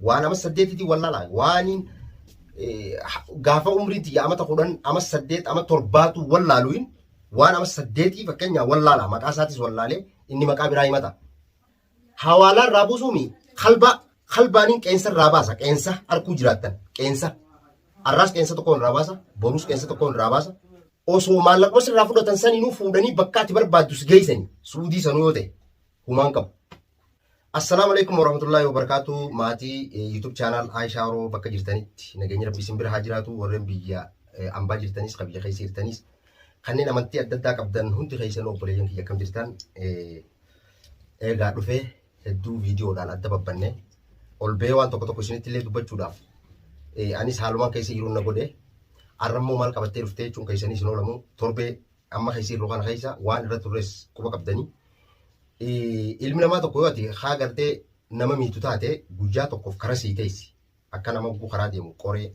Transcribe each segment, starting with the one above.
waan ama saddeetitti wallaala waan gaafa umriitti ama ta'uudhaan ama saddeet ama torbaatu wallaaluun waan ama saddeetii fakkeenya wallaala maqaa isaatis wallaalee inni maqaa biraa himata. Hawaalaan raabusuumi qalbaaniin qeensa irraa baasa qeensa arkuu jiraattan qeensa arraas qeensa tokkoon irraa baasa boruus qeensa tokkoon irraa baasa osoo maallaquma sirraa fudhatan saniinuu fuudhanii bakka ati barbaaddus geessanii suudii sanuu yoo ta'e humaan qabu. Assalamu alaikum warahmatullahi wabarakatuh. Maatii YouTube channel Aisha Oro bakka jirtanitti nageenya rabbii isin bira haa jiraatu. Warreen biyya ambaa jirtanis biyya keessa jirtanis kanneen amantii adda addaa qabdan hundi keessan obboleeyyan kiyya akkam jirtan eegaa dhufee hedduu viidiyoodhaan adda babbanne ol ba'ee waan tokko isinitti illee dubbachuudhaaf anis haalumaan keessa jiruun na godhe arrammoo maal qabattee dhuftee jechuun keessanii isin oolamu torbee amma keessa jirru kana keessa waan irra turres quba qabdanii. Ilmi namaa tokko yoo ati haa gartee nama miitu taate guyyaa tokkoof karaa sii teessi akka nama guguu karaa deemu qoree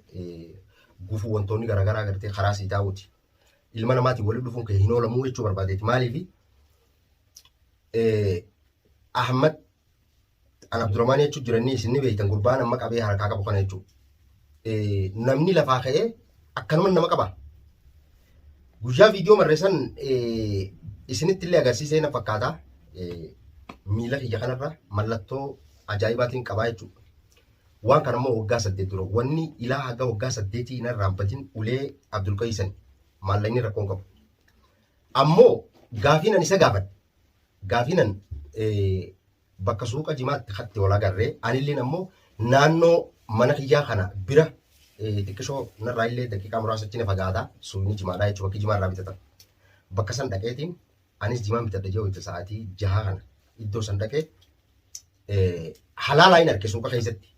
gufuu wantoonni garaagaraa gartee karaa sii taa'uuti. Ilma namaatiin waliin dhufuun kee hin oolamuu jechuu barbaadeeti. Maaliif Ahmad an Abdurrahmaan jechuun jiranii isin beektan gurbaan amma qabee harkaa qabu kana jechuudha. Namni lafaa ka'ee akkanuma nama qaba. Guyyaa viidiyoo marreessan isinitti illee agarsiisee na fakkaata. Miila kiyya kanarra mallattoo ajaa'ibaatiin qabaa jechuudha. Waan kana immoo waggaa 8 dura wanni ilaa haga waggaa 8 hin raambatin ulee Abdul Qayisan maallaqni rakkoon qabu. Ammoo gaafiinan isa gaafadhe. Gaafiinan bakka suuqa jimaatti hatti wal agarree anilleen ammoo naannoo mana kiyyaa kana bira xiqqishoo narraa illee daqiiqaa muraasa achi na fagaata suuqni jimaadhaa jechuudha bakki jimaarraa bitatan. Bakka san dhaqeetiin anis jimaan bitadha jiru itti sa'aatii 6 kana iddoo san dhaqee halaalaa hin arge suuqa keessatti.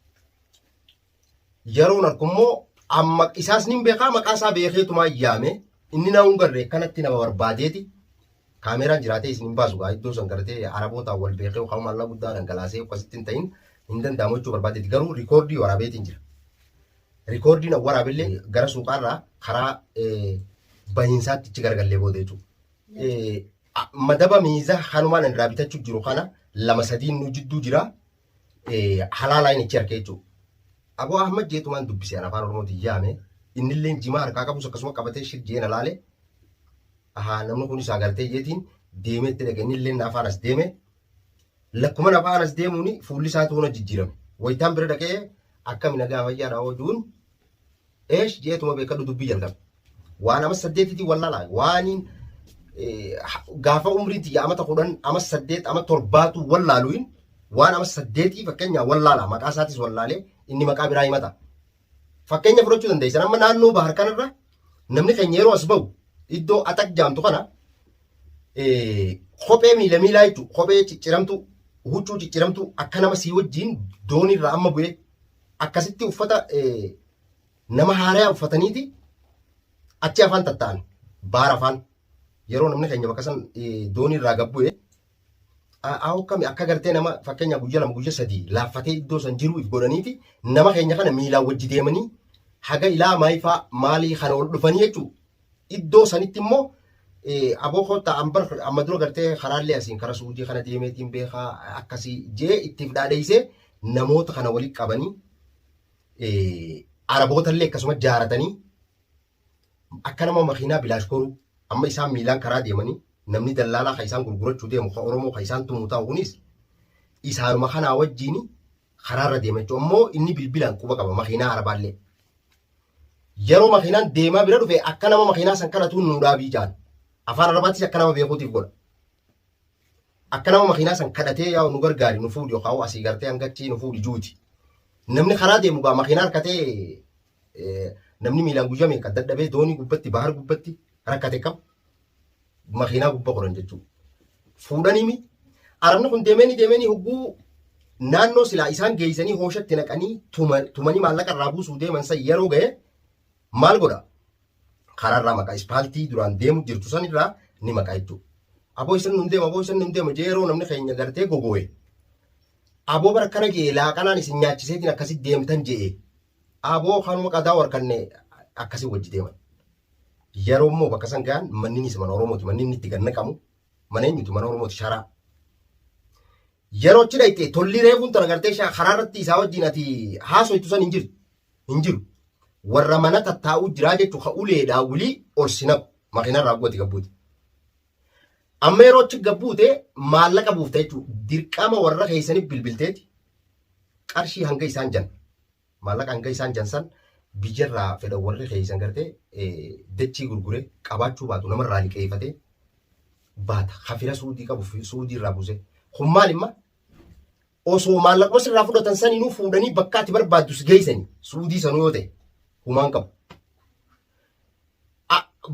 Yeroon arkummoo amma isaas ni beekaa maqaa isaa beekeetuma yaame inni na hungarree kanatti nama barbaadeeti kaameraan jiraatee isin hin baasu gaa iddoo san gartee arabootaan wal beekee yookaan maallaa guddaa dhangalaasee akkasitti hin ta'in hin danda'amu jechuu barbaadeeti. Garuu riikoordii waraabeetiin jira. Riikoordiin waraabillee gara suuqaarraa karaa bahiinsaatti ichi garagallee booda jechuudha. Madaba miiza hanumaan irraa bitachuu jiru kana 2-3 nu jidduu jira halaalaa inni ichi harkee jechuudha. Aboo Ahmad jeetumaan dubbisee afaan Oromootiin yaame innillee jimaa harkaa qabus akkasuma qabatee shirjeen alaale namni kun isaa galtee jeetiin deemeetti dhaqee innillee afaan as deeme lakkuma afaan as deemuun fuulli isaatu hunda jijjiirame. Wayitaan bira dhaqee akkami nagaa fayyaadhaa oduun jeetuma beekadhu dubbii jalqabe. Waan ama 8 wallaala waaniin gaafa umriitti ama ta'uudhaan ama 8 ama 7tu wallaaluun waan ama 8 fakkeenya wallaala maqaa isaatis wallaalee inni maqaa biraa himata. Fakkeenya fudhachuu dandeessan amma naannoo bahar kanarra namni keenya yeroo as ba'u iddoo atak jaamtu kana kophee miilaa jechuudha. Kophee cicciramtu huccuu cicciramtu akka nama sii wajjiin dooniirraa amma bu'ee akkasitti uffata nama haaraa uffataniiti achi afaan tatta'an baara afaan. Yeroo namni keenya bakka san dooniirraa gabbu'e akkami akka gartee nama fakkeenya guyyaa 2 guyyaa 3 laaffatee iddoo san jiru if godhaniiti nama keenya kana miilaan wajji deemanii haga ilaa maayifaa maalii kana ol dhufanii jechuudha. Iddoo sanitti immoo aboo koottaa amma dura gartee karaallee asiin kara suudii kana deemeetiin beekaa akkasii jee ittiif dhaadheessee namoota kana walitti qabanii arabootallee akkasuma jaaratanii akka nama makiinaa bilaashkoruu. Amma isaan miilaan karaa deemanii namni dallaalaa kan isaan gurgurachuu deemu kan Oromoo kan isaan tumuu ta'u kunis isaanuma kanaa wajjin karaarra deema jechuudha. Ammoo inni bilbilaan quba qaba makiinaa arabaallee. Yeroo makiinaan deemaa bira dhufe akka nama makiinaa san kadhatuun nu dhaabii jaan. Afaan arabaattis akka nama beekuutiif godha. Akka nama makiinaa san kadhatee yaa nu gargaari nu fuudhi yookaan asii gartee hangachi nu fuudhi juuti. Namni karaa deemu gaa makiinaa harkatee namni miilaan guyyaa meeqa dadhabee doonii gubbatti bahar gubbatti rakkate qabu makiinaa gubbaa qoran jechuudha. Fuudhanii arabni kun deemanii hogguu naannoo silaa isaan geessanii hooshatti naqanii tumanii maallaqa irraa buusuu deeman san yeroo ga'e maal godha? Karaarraa maqaa ispaaltii duraan deemu jirtu sanirraa ni maqaa jechuudha. Aboo isan nun deema jee yeroo namni keenya gartee gogoo'e. Aboo bara kana ga'e laaqanaan isin nyaachiseetiin akkasitti deemtan je'e. Aboo kanuma qadaa warqanne akkasii wajji deeman. Yeroo immoo bakka san ga'an manni isa mana Oromooti manni inni itti gannaqamu mana eenyutu mana Oromooti sharaa. yeroo achi dhayte tolli reefuun tana gartee karaa irratti isaa wajjin ati haasoytu san hin jiru warra mana tattaa'uu jiraa jechuun ka uleedhaa wulii ol sinaqu makiinarraa guuti gabbuuti. Amma yeroo achi gabbuute maallaqa buufta jechuun dirqama warra keessanii bilbilteeti qarshii hanga isaan jan maallaqa hanga isaan jan san biyyarraa fedhan warri keessan gartee dachii gurguree qabaachuu baatu namarraa liqeeffatee baata hafira suudii qabu suudii irraa buuse kun maal imma osoo maallaquma sirraa fudhatan saniinuu fuudhanii bakka ati barbaaddus geessanii suudii sanuu yoo ta'e humaan qabu.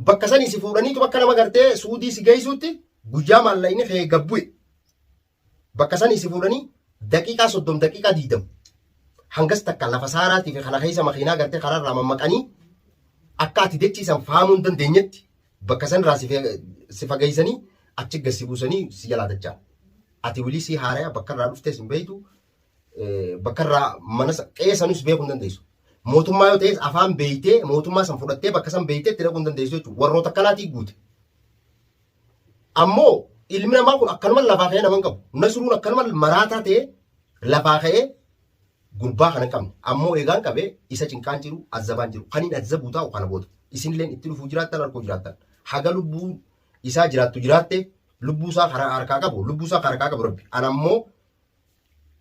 Bakka sanii si fuudhaniitu bakka nama gartee suudii si geessuutti guyyaa maallaqni kee gabbu'e bakka sanii si fuudhanii daqiiqaa 30 daqiiqaa 20 hangas takka lafa saaraatii fi kana keessa makiinaa gartee karaarraa mammaqanii akka ati dachiisan fahamuu hin dandeenyetti bakka sanirraa si fageessanii achi gasi buusanii si jalaa dachaa. Ati wilii si haaraya bakka irraa dhuftees hin beektu bakka irraa mana qeessanis beekuu hin dandeessu. Mootummaa yoo ta'es afaan beeytee mootummaa san fudhattee bakka san beeytee itti dhaquu hin dandeessu jechuudha. Warroota akkanaatii guute. Ammoo ilmi namaa kun akkanuma lafaa ka'ee nama hin qabu. Nasruun akkanuma maraataa ta'ee lafaa ka'ee gurbaa kana hin qabne. Ammoo eegaan qabee isa cinqaan jiru azabaan jiru. Kan hin azabuu taa'u kana booda. Isinillee itti dhufuu jiraattan harkuu jiraattan. Haga lubbuu isaa jiraattu jiraatte lubbuu isaa harkaa qabu rabbi. Anammoo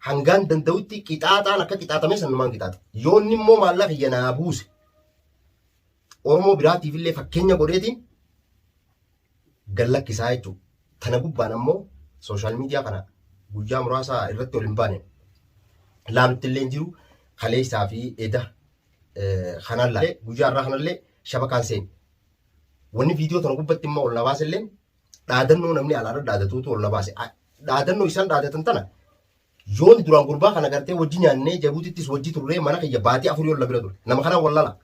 hangaan danda'utti qixaaxaan akka qixaaxamee sanumaan qixaaxa. Yoonni immoo maallaqa iyya naa buuse. Oromoo biraatiif illee fakkeenya godheetiin gallakkisaa jechuudha. Tana gubbaan ammoo sooshaal miidiyaa kana guyyaa muraasa irratti ol hin baane. Laalutti illee jiru kaleessaa fi eda kanallee guyyaa irraa kanallee shabakaan seeni. Wanni viidiyoo tana gubbatti immoo ol na baase illee dhaadannoo namni alaarra dhaadatuutu ol na baase. Dhaadannoo isaan dhaadatan tana yoon duraan gurbaa kana gartee wajji nyaannee jabuutittis wajji turree mana kiyya baatii afurii ol na bira ture. Nama kanaan wallala.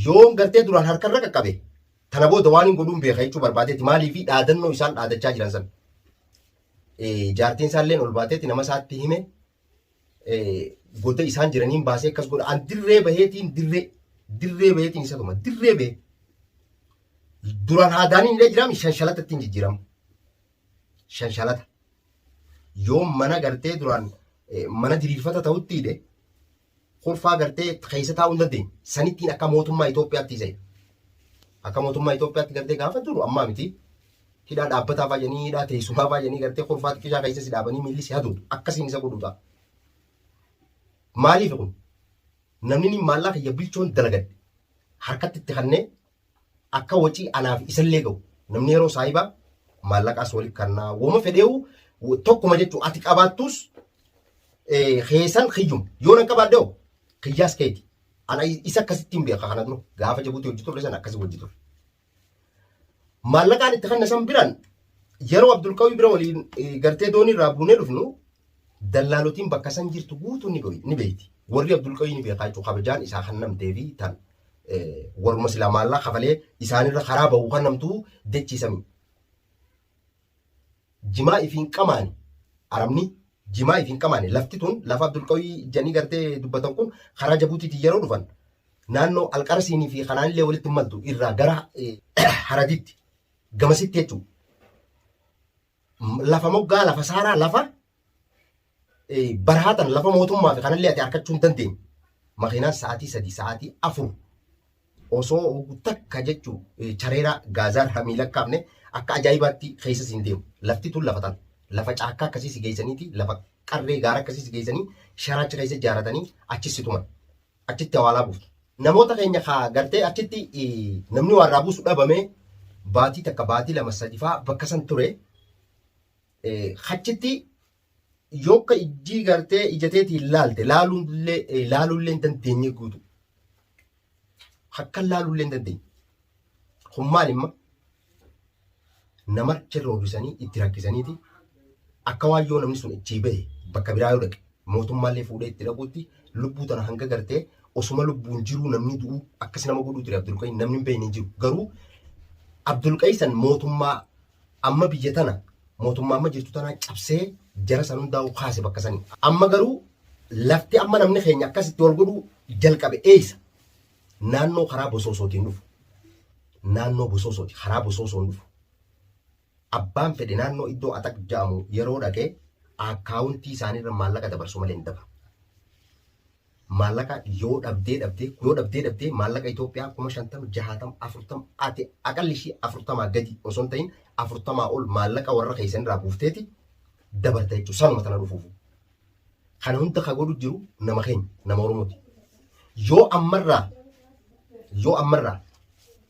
Yoon gartee duraan harkarra qaqqabe tana booda waan hin godhuun beeka jechuu barbaadeeti maaliifi dhaadannoo isaan dhaadachaa jiran san. Jaartiin isaalleen ol baateeti nama isaatti hime godda isaan jiraniin baasee akkas godha. An dirree baheetiin dirree baheetiin isa tuma dirree bahee. Duraan haadaaniin illee jiraam shanshalata ittiin jijjiiramu. Shanshalata. Yoo mana gartee duraan mana diriirfata ta'utti hidhe kolfaa gartee keessa taa'uu hin dandeenye. Sanittiin akka mootummaa Itoophiyaatti isa. Akka mootummaa Itoophiyaatti gartee gaafa jiru ammaa miti. Hidhaa dhaabbataa fayyanii hidhaa teessumaa fayyanii gartee kolfaa xiqqishaa keessa si dhaabanii miilli si haduutu akkasiin isa godhuudha. Maaliif kun namni maallaqa iyya bilchoon dalagadde harkatti itti kannee akka wacii anaaf isallee ga'u namni yeroo saayibaa maallaqaas waliif kannaa wooma fedheewu tokkuma jechuun ati qabaattus keessan kiyyum yoo nan qabaadde kiyyaas keeti ana isa akkasittiin beeka kana dura gaafa jabuuti hojii turre san akkasii hojii turre. Maallaqaan itti kanna san biraan yeroo Abdulqawwii bira waliin gartee doonii irraa buunee dhufnu dallaalotiin bakka san jirtu guutuu ni beekti. Warri Abdulqawwii ni beekaa jechuudha kabajaan isaa kan namtee fi tan warruma silaa maallaqa kafalee isaanirra karaa bahu kan namtuu dachiisami. Jimaa ifiin qamaani arabni jimaa ifiin qamaani lafti tun lafa Abdulqawwii janii gartee dubbatan kun karaa jabuutiitiin yeroo dhufan naannoo alqarsiinii fi kanaanillee walitti maltu irraa gara haraditti gamasitti jechuudha. Lafa moggaa lafa saaraa lafa barahaatan lafa mootummaa fi kanallee ati harkachuu hin dandeenye. Makiinaan sa'aatii 3 sa'aatii 4 osoo takka jechuun chareera gaazaa miilakkaafne akka ajaa'ibaatti keessa siin deemu. Lafti tun lafa tan lafa caakkaa akkasii si geessaniiti lafa qarree gaara akkasii si geessanii sharaacha keessa ijaaratanii achis tuman achitti hawaalaa buuftu. Namoota keenya kaa gartee achitti namni warraa buusu dhabamee baatii takka baatii 2-3 fa'aa bakka san ture achitti yooka ijji gartee ijateetiin ilaalte laaluullee hin dandeenye guutu. Akka laaluullee hin dandeenye. Kun maalimma nama cirroobisanii itti rakkisaniiti akka waan yoo namni sun itti bahe bakka biraa yoo dhaqe mootummaallee fuudhee itti dhaquutti lubbuu tana hanga gartee osuma lubbuun jiruu namni du'u akkas nama godhuu ture Abdulqayyi namni hin beekne jiru. Garuu Abdulqayyi san mootummaa amma biyya tana mootummaa amma jirtu tana cabsee jara san hundaa'u kaase bakka sanii. Amma garuu lafti amma namni keenya akkasitti wal godhuu jalqabe eessa? Naannoo karaa bosoosootiin dhufu. Naannoo bosoosooti karaa bosoosoon dhufu. abbaan fedhe naannoo iddoo atak jedhamu yeroo dhaqee akkaawuntii isaaniirra maallaqa dabarsu malee hin dabaru. Maallaqa yoo dhabdee maallaqa Itoophiyaa 50, 60, 40 ati aqalli ishii 40 gadi osoo hin ta'in 40 ol maallaqa warra keessan irraa buufteeti dabarta jechuudha. Sanuma tana dhufuuf. Kana hunda ka godhu jiru nama keenya nama Oromooti. Yoo ammarraa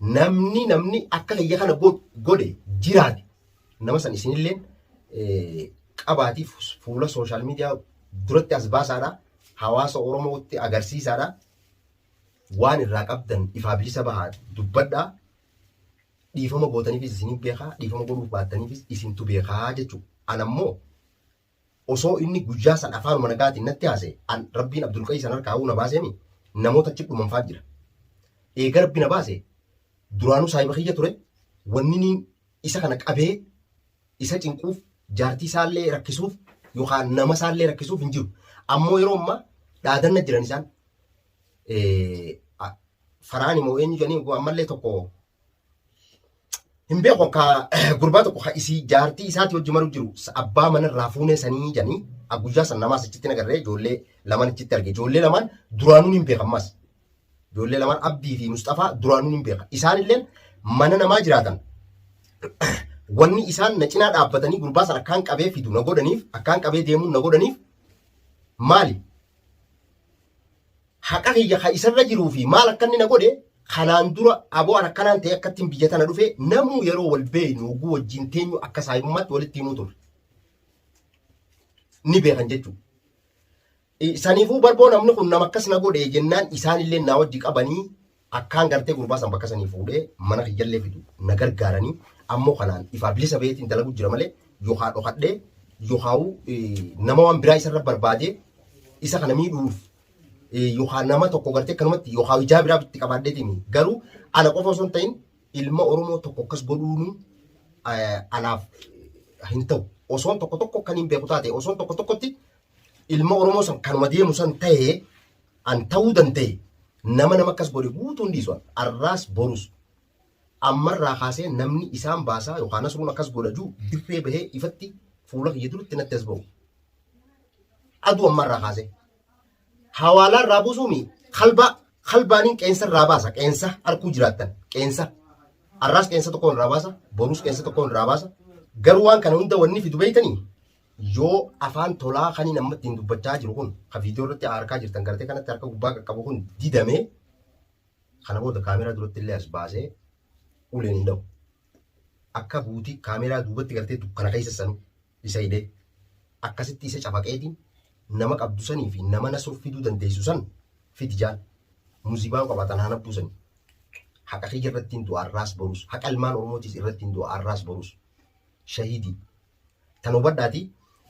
namni akka kiyya kana godhe jiraate nama san isinillee qabaatiif fuula sooshaal miidiyaa duratti as baasaadha. Hawaasa Oromootti agarsiisaadha. Waan irraa qabdan ifaa bilisa bahaa dubbadhaa. Dhiifama gootaniifis isiniin beekaa. Dhiifama godhuuf baattaniifis isintu beekaa jechuudha. Anammoo osoo inni guyyaa san afaanuma nagaatiin natti haasa'e rabbiin Abdulqayyi san harkaa na baaseemi namoota achi dhumanfaa jira. Eega rabbi na baase duraanuu saahiba kiyya ture wanni isa kana qabee isa cinquuf jaartii isaallee rakkisuuf yookaan nama isaallee rakkisuuf hin jiru. Ammoo yeroo ammaa dhaadanna jiran isaan faraani moo eenyu jedhanii ammallee tokko hin beeku akka gurbaa tokko isii jaartii isaati wajji maru jiru abbaa manarraa fuunee sanii jedhanii guyyaa san namaas achitti nagarree ijoollee lamaan achitti arge. Ijoollee lamaan duraanuun hin beekan ammas. Ijoollee lamaan Abdii fi Mustafaa duraanuun hin beekan. Isaanillee mana namaa jiraatan. Wanni isaan na cinaa dhaabbatanii gurbaa san akkaan qabee fidu na godhaniif akkaan qabee deemuun na godhaniif maali? Haqa kiyya ka isarra jiruu fi maal akka inni na godhe kanaan dura aboo akkanaan ta'e akkattiin biyya tana dhufe namuu yeroo wal beeynu oguu wajjin teenyu akka saahibummaatti walitti himuu ture. Ni beekan jechuudha. Saniifuu barboo namni kun nama akkas na godhe jennaan isaanillee na wajji qabanii akkaan gartee gurbaa san bakka sanii fuudhee mana kiyyallee fidu na gargaaranii ammoo kanaan ifaa bilisa beetiin dalagu jira malee yookaan dhokadhee yookaan nama waan biraa isarra barbaadee isa kana miidhuuf yookaan nama tokko gartee kanumatti yookaan ijaa biraa itti qabaadheetiin garuu ana qofa osoo hin ta'in ilma Oromoo tokko akkas godhuun anaaf hin ta'u. Osoon tokko kan hin beeku taate osoon tokkotti ilma Oromoo san kanuma deemu san ta'ee an ta'uu danda'e nama akkas godhe guutuun dhiisu arraas borus ammarraa kaasee namni isaan baasaa yookaan asuun akkas godhaju dirree bahee ifatti fuula kiyya duratti natti as bahu. Aduu ammarraa kaasee hawaalaan irraa buusuumi qalbaaniin qeensa irraa baasa qeensa arkuu jiraattan qeensa arraas qeensa tokkoon irraa baasa borus qeensa tokkoon irraa baasa garuu waan kana hunda wanni fidu beeytanii yoo afaan tolaa kanii namatti ittiin dubbachaa jiru kun ka viidiyoo irratti harkaa jirtan gartee kanatti harka gubbaa qaqqabu kun didamee kana booda kaameraa duratti illee as baasee uleen hin dhabu. Akka buutii kaameraa duubatti gartee dukkana keessa sanu isa hidhee akkasitti isa cafaqeetiin nama qabdu sanii fi nama nasuuf fiduu dandeessu san fidi jaan muziibaa qabaatan haan abbuusani. Haqa kiyya irratti hin du'a arraas borus haqa ilmaan Oromootis irratti hin du'a arraas borus shahidii. Tan hubadhaati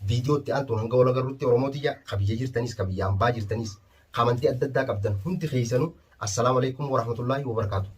viidiyootti aantuun hanga wal agarruutti Oromootiyya ka biyya jirtanis ka biyya hambaa jirtanis ka amantii adda addaa qabdan hundi keessanuu assalaamu alaikum warahmatullaahi wabarakaatu.